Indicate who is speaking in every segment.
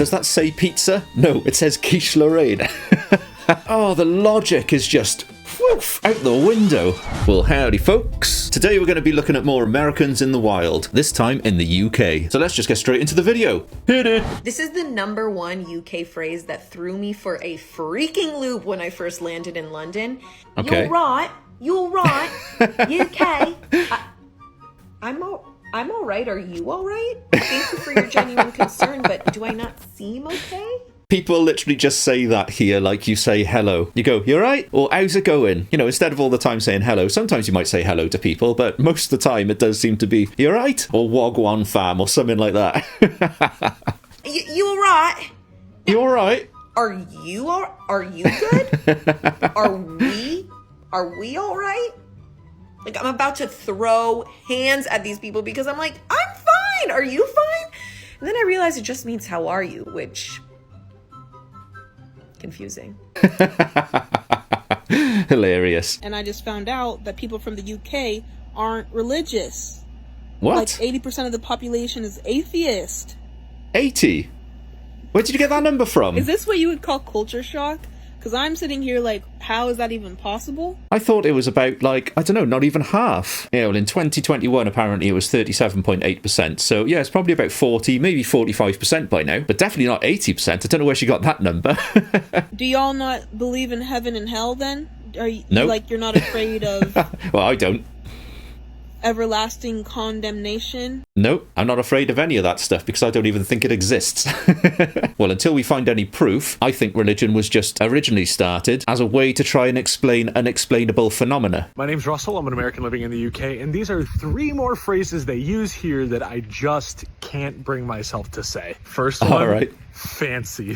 Speaker 1: Does that say pizza? No, it says quiche Lorraine. Oh, the logic is just woof, out the window. Well, howdy folks. Today we're going to be looking at more Americans in the wild, this time in the UK. So let's just get straight into the video. Hit it!
Speaker 2: This is the #1 UK phrase that threw me for a freaking loop when I first landed in London.
Speaker 1: Okay.
Speaker 2: You're right, UK. I'm all right, are you all right? Thank you for your genuine concern, but do I not seem okay?
Speaker 1: People literally just say that here, like you say hello. You go, you alright? Or how's it going? You know, instead of all the time saying hello, sometimes you might say hello to people, but most of the time it does seem to be, you alright? Or wagwan fam, or something like that.
Speaker 2: You alright?
Speaker 1: You alright?
Speaker 2: Are you good? Are we alright? Like, I'm about to throw hands at these people because I'm like, I'm fine. Are you fine? And then I realize it just means how are you, which... confusing.
Speaker 1: Hilarious.
Speaker 3: And I just found out that people from the UK aren't religious.
Speaker 1: What?
Speaker 3: Like 80% of the population is atheist.
Speaker 1: 80? Where did you get that number from?
Speaker 3: Is this what you would call culture shock? Because I'm sitting here like, how is that even possible?
Speaker 1: I thought it was about, like, I don't know, not even half. Yeah, well, in 2021, apparently it was 37.8%. So, yeah, it's probably about 40, maybe 45% by now. But definitely not 80%. I don't know where she got that number.
Speaker 3: Do y'all not believe in heaven and hell, then? Are you,
Speaker 1: nope.
Speaker 3: Like, you're not afraid of...
Speaker 1: Well, I don't.
Speaker 3: Everlasting condemnation?
Speaker 1: Nope, I'm not afraid of any of that stuff because I don't even think it exists. Well, until we find any proof, I think religion was just originally started as a way to try and explain unexplainable phenomena.
Speaker 4: My name's Russell, I'm an American living in the UK, and these are 3 more phrases they use here that I just can't bring myself to say. First one,
Speaker 1: all right.
Speaker 4: Fancy.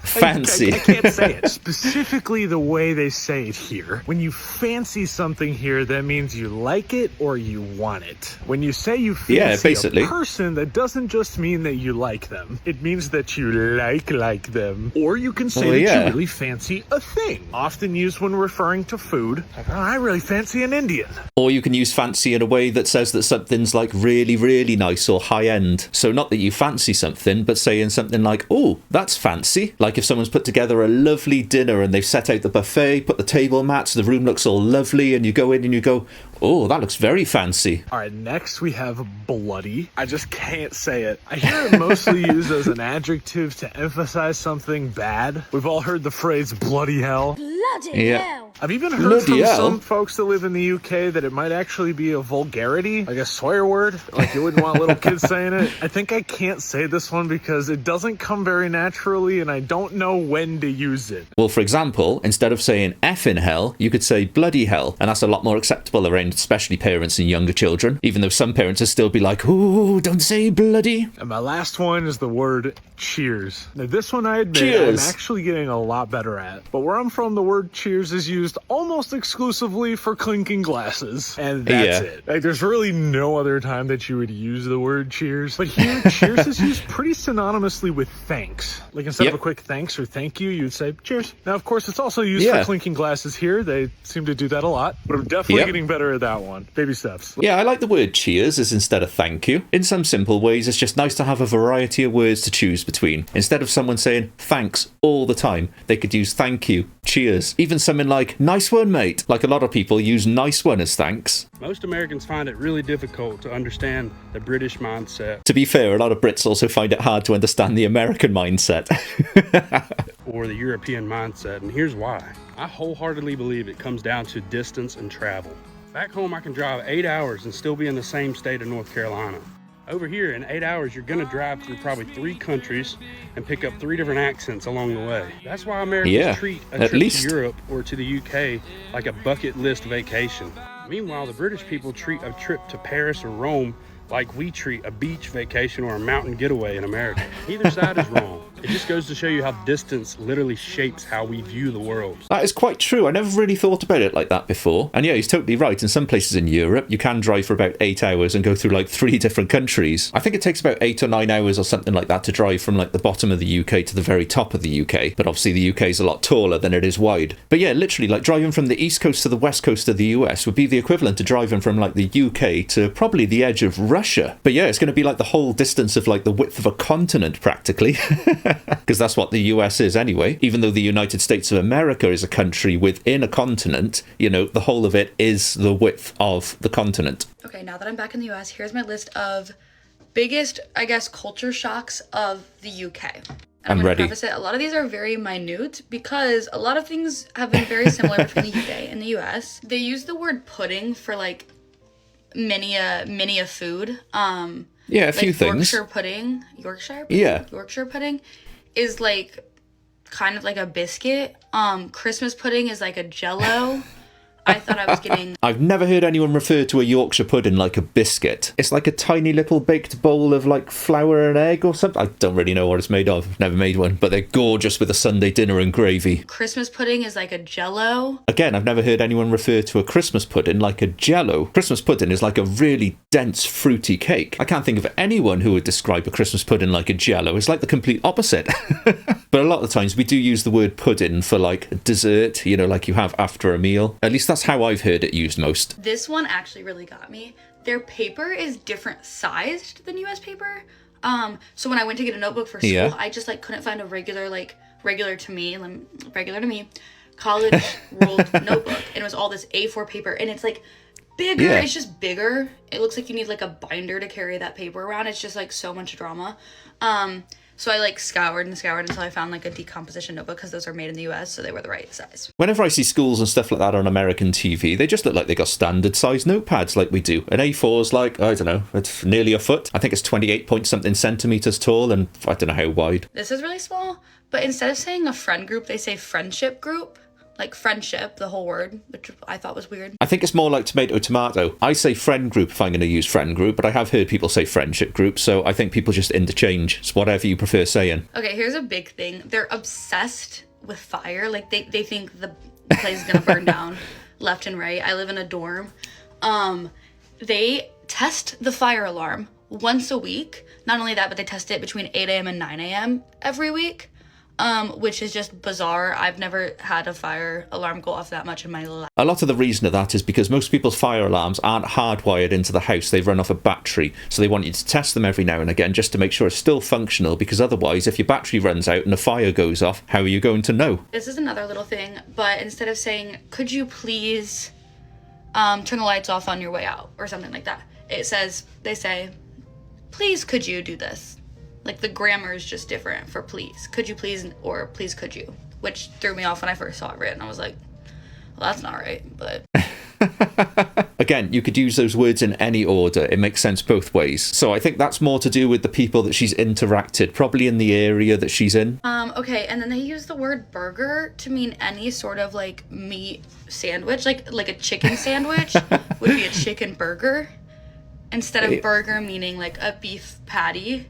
Speaker 1: Fancy.
Speaker 4: I can't say it. Specifically the way they say it here. When you fancy something here, that means you like it or you want it. When you say you fancy a person, that doesn't just mean that you like them. It means that you like them. Or you can say that you really fancy a thing. Often used when referring to food. Like, oh, I really fancy an Indian.
Speaker 1: Or you can use fancy in a way that says that something's like really, really nice or high end. So not that you fancy something, but saying something like, oh, that's fancy. Like if someone's put together a lovely dinner and they've set out the buffet, put the table mats, the room looks all lovely, and you go in and you go, oh, that looks very fancy.
Speaker 4: All right, next we have bloody. I just can't say it. I hear it mostly used as an adjective to emphasize something bad. We've all heard the phrase bloody hell.
Speaker 5: Bloody hell.
Speaker 4: I've even heard from some folks that live in the UK that it might actually be a vulgarity, like a swear word. Like you wouldn't want little kids saying it. I think I can't say this one because it doesn't come very naturally and I don't know when to use it.
Speaker 1: Well, for example, instead of saying effing hell, you could say bloody hell. And that's a lot more acceptable around especially parents and younger children. Even though some parents will still be like, ooh, don't say bloody.
Speaker 4: And my last one is the word cheers. Now this one I admit I'm actually getting a lot better at. But where I'm from, the word cheers is used almost exclusively for clinking glasses. And that's it. Like there's really no other time that you would use the word cheers. But here, cheers is used pretty synonymously with thanks. Like instead of a quick thanks or thank you, you'd say cheers. Now, of course, it's also used for clinking glasses here. They seem to do that a lot. But I'm definitely getting better at that one. Baby steps.
Speaker 1: Yeah, I like the word cheers as instead of thank you. In some simple ways, it's just nice to have a variety of words to choose between. Instead of someone saying thanks all the time, they could use thank you, cheers. Even something like nice one, mate. Like a lot of people use nice one as thanks.
Speaker 6: Most Americans find it really difficult to understand the British mindset.
Speaker 1: To be fair, a lot of Brits also find it hard to understand the American mindset.
Speaker 6: Or the European mindset, and here's why. I wholeheartedly believe it comes down to distance and travel. Back home, I can drive 8 hours and still be in the same state of North Carolina. Over here, in 8 hours, you're gonna drive through probably 3 countries and pick up 3 different accents along the way. That's why Americans treat a trip to Europe or to the UK like a bucket list vacation. Meanwhile, the British people treat a trip to Paris or Rome like we treat a beach vacation or a mountain getaway in America. Neither side is wrong. It just goes to show you how distance literally shapes how we view the world.
Speaker 1: That is quite true. I never really thought about it like that before. And yeah, he's totally right. In some places in Europe, you can drive for about 8 hours and go through like 3 different countries. I think it takes about 8 or 9 hours or something like that to drive from like the bottom of the UK to the very top of the UK. But obviously the UK is a lot taller than it is wide. But yeah, literally like driving from the east coast to the west coast of the US would be the equivalent to driving from like the UK to probably the edge of Russia Russia. But yeah, it's going to be like the whole distance of like the width of a continent practically, because that's what the US is anyway. Even though the United States of America is a country within a continent, you know, the whole of it is the width of the continent.
Speaker 5: Okay, now that I'm back in the US, here's my list of biggest, I guess, culture shocks of the UK.
Speaker 1: I'm
Speaker 5: gonna
Speaker 1: ready.
Speaker 5: Preface it. A lot of these are very minute because a lot of things have been very similar between the UK and the US. They use the word pudding for like many a food.
Speaker 1: Yeah, a few things.
Speaker 5: Yorkshire pudding.
Speaker 1: Yeah.
Speaker 5: Yorkshire pudding is like kind of like a biscuit. Christmas pudding is like a Jello. I thought I was getting...
Speaker 1: I've never heard anyone refer to a Yorkshire pudding like a biscuit. It's like a tiny little baked bowl of like flour and egg or something. I don't really know what it's made of. Never made one, but they're gorgeous with a Sunday dinner and gravy.
Speaker 5: Christmas pudding is like a Jello.
Speaker 1: Again, I've never heard anyone refer to a Christmas pudding like a Jello. Christmas pudding is like a really dense, fruity cake. I can't think of anyone who would describe a Christmas pudding like a Jello. It's like the complete opposite. But a lot of the times we do use the word pudding for like dessert, you know, like you have after a meal. At least that's how I've heard it used most.
Speaker 5: This one actually really got me. Their paper is different sized than US paper. So when I went to get a notebook for school, I just like couldn't find a regular to me college ruled notebook, and it was all this A4 paper, and it's like bigger. It's just bigger. It looks like you need like a binder to carry that paper around. It's just like so much drama. So I like scoured until I found like a decomposition notebook, because those are made in the US, so they were the right size.
Speaker 1: Whenever I see schools and stuff like that on American TV, they just look like they got standard size notepads like we do. An A4's like, I don't know, it's nearly a foot. I think it's 28 point something centimeters tall, and I don't know how wide.
Speaker 5: This is really small, but instead of saying a friend group, they say friendship group. Like friendship, the whole word, which I thought was weird.
Speaker 1: I think it's more like tomato. I say friend group if I'm going to use friend group, but I have heard people say friendship group, so I think people just interchange. It's whatever you prefer saying.
Speaker 5: Okay, here's a big thing. They're obsessed with fire. Like, they think the place is going to burn down left and right. I live in a dorm. They test the fire alarm once a week. Not only that, but they test it between 8 a.m. and 9 a.m. every week. Which is just bizarre. I've never had a fire alarm go off that much in my life.
Speaker 1: A lot of the reason of that is because most people's fire alarms aren't hardwired into the house. They run off a battery. So they want you to test them every now and again just to make sure it's still functional, because otherwise, if your battery runs out and the fire goes off, how are you going to know?
Speaker 5: This is another little thing, but instead of saying, could you please turn the lights off on your way out, or something like that, they say, please could you do this? Like, the grammar is just different for please. Could you please, or please could you? Which threw me off when I first saw it written. I was like, well, that's not right, but...
Speaker 1: Again, you could use those words in any order. It makes sense both ways. So I think that's more to do with the people that she's interacted, probably in the area that she's in.
Speaker 5: Okay, and then they use the word burger to mean any sort of, like, meat sandwich. Like a chicken sandwich would be a chicken burger, instead of burger meaning, like, a beef patty.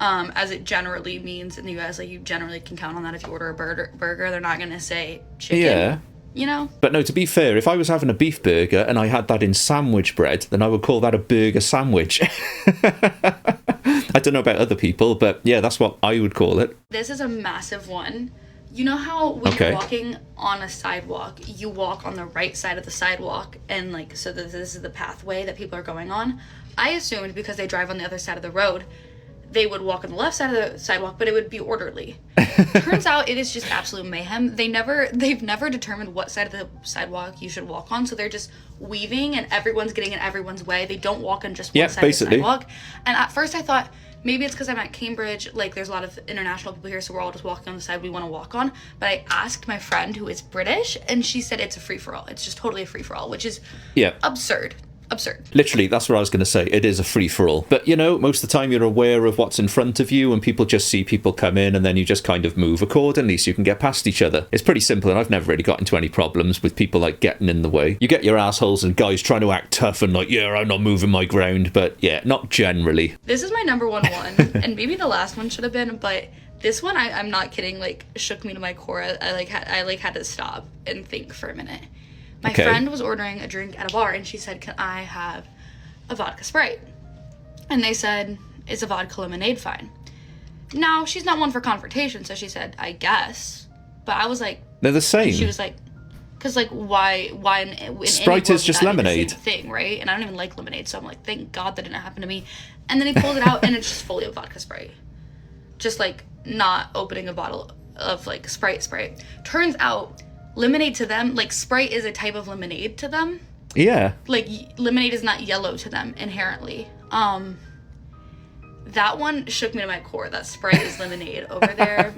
Speaker 5: As it generally means in the US, like, you generally can count on that if you order a burger. They're not going to say chicken. Yeah. You know?
Speaker 1: But no, to be fair, if I was having a beef burger and I had that in sandwich bread, then I would call that a burger sandwich. I don't know about other people, but yeah, that's what I would call it.
Speaker 5: This is a massive one. You know how when you're walking on a sidewalk, you walk on the right side of the sidewalk, and like, so that this is the pathway that people are going on? I assumed because they drive on the other side of the road, they would walk on the left side of the sidewalk, but it would be orderly. Turns out it is just absolute mayhem. They've never determined what side of the sidewalk you should walk on, so they're just weaving, and everyone's getting in everyone's way. They don't walk on just one side of the sidewalk. And at first I thought, maybe it's because I'm at Cambridge, like, there's a lot of international people here, so we're all just walking on the side we want to walk on. But I asked my friend who is British, and she said it's a free-for-all. It's just totally a free-for-all, which is absurd.
Speaker 1: Literally, that's what I was going to say. It is a free-for-all. But, you know, most of the time you're aware of what's in front of you, and people just see people come in, and then you just kind of move accordingly so you can get past each other. It's pretty simple, and I've never really got into any problems with people, like, getting in the way. You get your assholes and guys trying to act tough and like, yeah, I'm not moving my ground, but yeah, not generally.
Speaker 5: This is my number one, and maybe the last one should have been, but this one, I'm not kidding, like, shook me to my core. I had to stop and think for a minute. My friend was ordering a drink at a bar, and she said, can I have a vodka Sprite? And they said, is a vodka lemonade fine? Now, she's not one for confrontation, so she said, I guess. But I was like...
Speaker 1: They're the same.
Speaker 5: She was like, Because, like, why in
Speaker 1: Sprite
Speaker 5: any
Speaker 1: is just
Speaker 5: world would that be
Speaker 1: lemonade.
Speaker 5: the same thing, right? And I don't even like lemonade, so I'm like, thank God that didn't happen to me. And then he pulls it out, and it's just fully of vodka Sprite. Just, like, not opening a bottle of, like, Sprite. Turns out, lemonade to them, like, Sprite is a type of lemonade to them.
Speaker 1: Yeah.
Speaker 5: Like, lemonade is not yellow to them, inherently. That one shook me to my core. That Sprite is lemonade over there.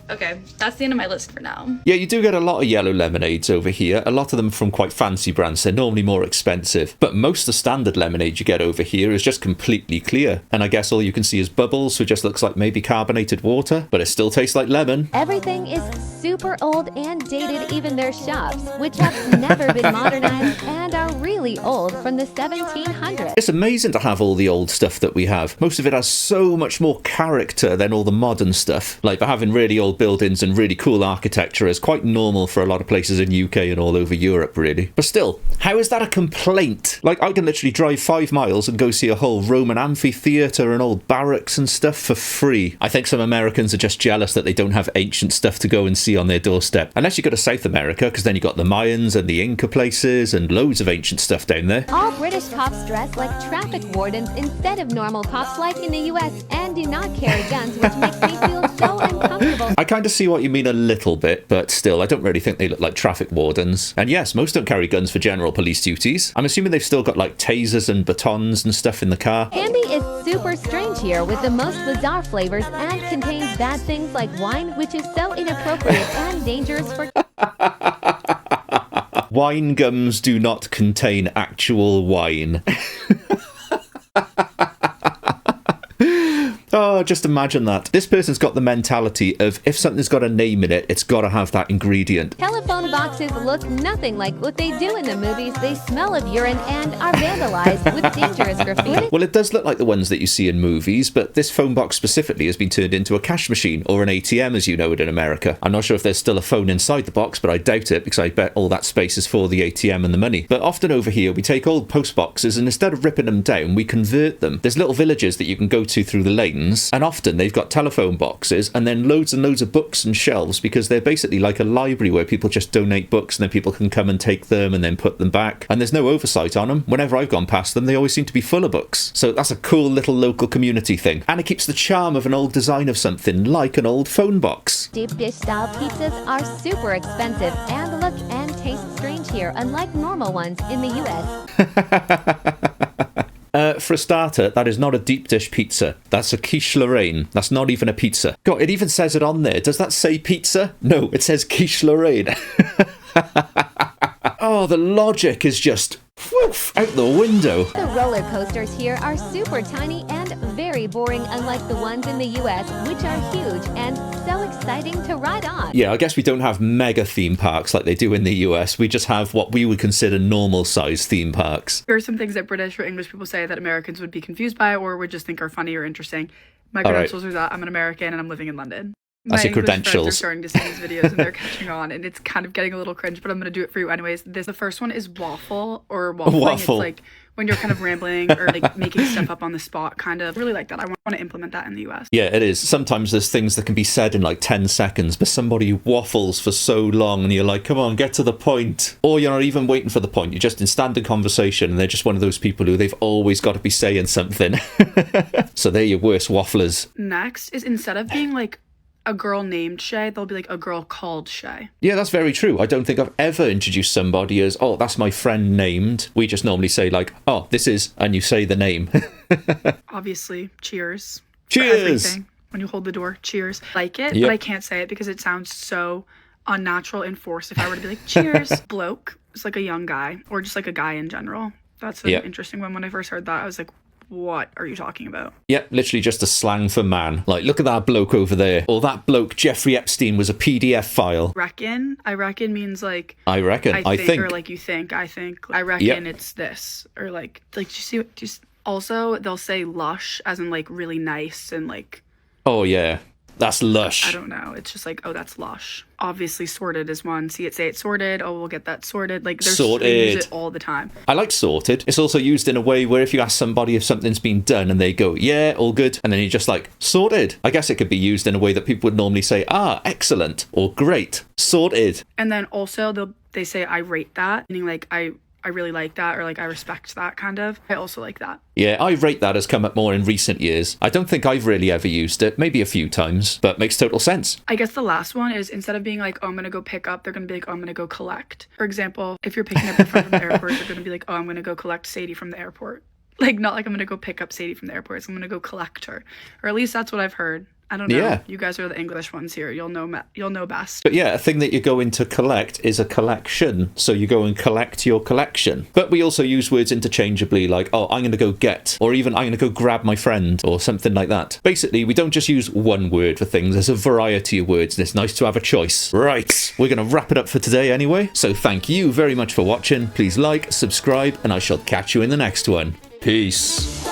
Speaker 5: Okay, that's the end of my list for now.
Speaker 1: Yeah, you do get a lot of yellow lemonades over here. A lot of them from quite fancy brands. They're normally more expensive. But most of the standard lemonade you get over here is just completely clear. And I guess all you can see is bubbles, so it just looks like maybe carbonated water. But it still tastes like lemon.
Speaker 7: Everything is super old and dated, even their shops, which have never been modernized and are really old from the 1700s.
Speaker 1: It's amazing to have all the old stuff that we have. Most of it has so much more character than all the modern stuff. Like, having really old buildings and really cool architecture is quite normal for a lot of places in UK and all over Europe, really. But still, how is that a complaint? Like, I can literally drive 5 miles and go see a whole Roman amphitheatre and old barracks and stuff for free. I think some Americans are just jealous that they don't have ancient stuff to go and see on their doorstep. Unless you go to South America, because then you got the Mayans and the Inca places and loads of ancient stuff down there.
Speaker 7: All British cops dress like traffic wardens instead of normal cops like in the US, and do not carry guns, which makes me feel so uncomfortable.
Speaker 1: I kind of see what you mean a little bit, but still, I don't really think they look like traffic wardens. And yes, most don't carry guns for general police duties. I'm assuming they've still got like tasers and batons and stuff in the car.
Speaker 7: Candy is super strange here with the most bizarre flavors and contains bad things like wine, which is so inappropriate and dangerous for
Speaker 1: Wine gums do not contain actual wine. Oh, just imagine that. This person's got the mentality of if something's got a name in it, it's got to have that ingredient.
Speaker 7: Telephone boxes look nothing like what they do in the movies. They smell of urine and are vandalized with dangerous graffiti.
Speaker 1: Well, it does look like the ones that you see in movies, but this phone box specifically has been turned into a cash machine or an ATM as you know it in America. I'm not sure if there's still a phone inside the box, but I doubt it because I bet all that space is for the ATM and the money. But often over here, we take old post boxes and instead of ripping them down, we convert them. There's little villages that you can go to through the lanes, and often they've got telephone boxes and then loads and loads of books and shelves because they're basically like a library where people just donate books and then people can come and take them and then put them back. And there's no oversight on them. Whenever I've gone past them, they always seem to be full of books. So that's a cool little local community thing. And it keeps the charm of an old design of something like an old phone box.
Speaker 7: Deep dish style pizzas are super expensive and look and taste strange here, unlike normal ones in the US.
Speaker 1: For a starter, that is not a deep dish pizza. That's a quiche Lorraine. That's not even a pizza. God, it even says it on there. Does that say pizza? No, it says quiche Lorraine. Oh, the logic is just woof, out the window.
Speaker 7: The roller coasters here are super tiny and very boring, unlike the ones in the US, which are huge and so exciting to ride on.
Speaker 1: Yeah, I guess we don't have mega theme parks like they do in the US. We just have what we would consider normal size theme parks.
Speaker 8: There are some things that British or English people say that Americans would be confused by or would just think are funny or interesting. My credentials are that I'm an American and I'm living in London.
Speaker 1: That's your credentials.
Speaker 8: Are starting to see these videos and they're catching on, and it's kind of getting a little cringe, but I'm going to do it for you anyways. The first one is waffle or waffling.
Speaker 1: Waffle.
Speaker 8: It's like when you're kind of rambling or like making stuff up on the spot, kind of. Really like that. I want to implement that in the US.
Speaker 1: Yeah, it is. Sometimes there's things that can be said in like 10 seconds, but somebody waffles for so long and you're like, come on, get to the point. Or you're not even waiting for the point. You're just in standard conversation and they're just one of those people who they've always got to be saying something. So they're your worst wafflers.
Speaker 8: Next is instead of being like a girl named Shay, they'll be like a girl called Shay.
Speaker 1: Yeah, that's very true. I don't think I've ever introduced somebody as, oh, that's my friend named. We just normally say like, oh, this is, and you say the name.
Speaker 8: Obviously, cheers.
Speaker 1: Cheers!
Speaker 8: For everything. When you hold the door, cheers. Like it,
Speaker 1: Yep.
Speaker 8: but I can't say it because it sounds so unnatural and forced if I were to be like, cheers. Bloke. It's like a young guy or just like a guy in general. That's an interesting one. When I first heard that, I was like, what are you talking about?
Speaker 1: Yeah, literally just a slang for man. Like, look at that bloke over there. Or that bloke, Jeffrey Epstein, was a PDF file.
Speaker 8: Reckon? I reckon means like...
Speaker 1: I reckon. I think.
Speaker 8: Or like you think, I think. I reckon it's this. Or like do you see what... Also, they'll say lush as in like really nice and like...
Speaker 1: Oh, yeah. That's lush.
Speaker 8: I don't know. It's just like, oh, that's lush. Obviously, sorted is one. See it, say it's sorted. Oh, we'll get that sorted. Like, there's
Speaker 1: Sorted.
Speaker 8: They use it all the time.
Speaker 1: I like sorted. It's also used in a way where if you ask somebody if something's been done and they go, yeah, all good, and then you're just like, sorted. I guess it could be used in a way that people would normally say, excellent, or great, sorted.
Speaker 8: And then also they say, I rate that, meaning like, I really like that, or like I respect that, kind of. I also like that.
Speaker 1: Yeah, I rate that has come up more in recent years. I don't think I've really ever used it, maybe a few times, but makes total sense.
Speaker 8: I guess the last one is, instead of being like, oh, I'm going to go pick up, they're going to be like, oh, I'm going to go collect. For example, if you're picking up your friend from the airport, they're going to be like, oh, I'm going to go collect Sadie from the airport. Like, not like I'm going to go pick up Sadie from the airport, so I'm going to go collect her. Or at least that's what I've heard. I don't know.
Speaker 1: Yeah.
Speaker 8: You guys are the English ones here. You'll know best.
Speaker 1: But yeah, a thing that you're going to collect is a collection. So you go and collect your collection. But we also use words interchangeably, like, oh, I'm going to go get, or even I'm going to go grab my friend, or something like that. Basically, we don't just use one word for things. There's a variety of words, and it's nice to have a choice. Right, we're going to wrap it up for today anyway. So thank you very much for watching. Please like, subscribe, and I shall catch you in the next one. Peace.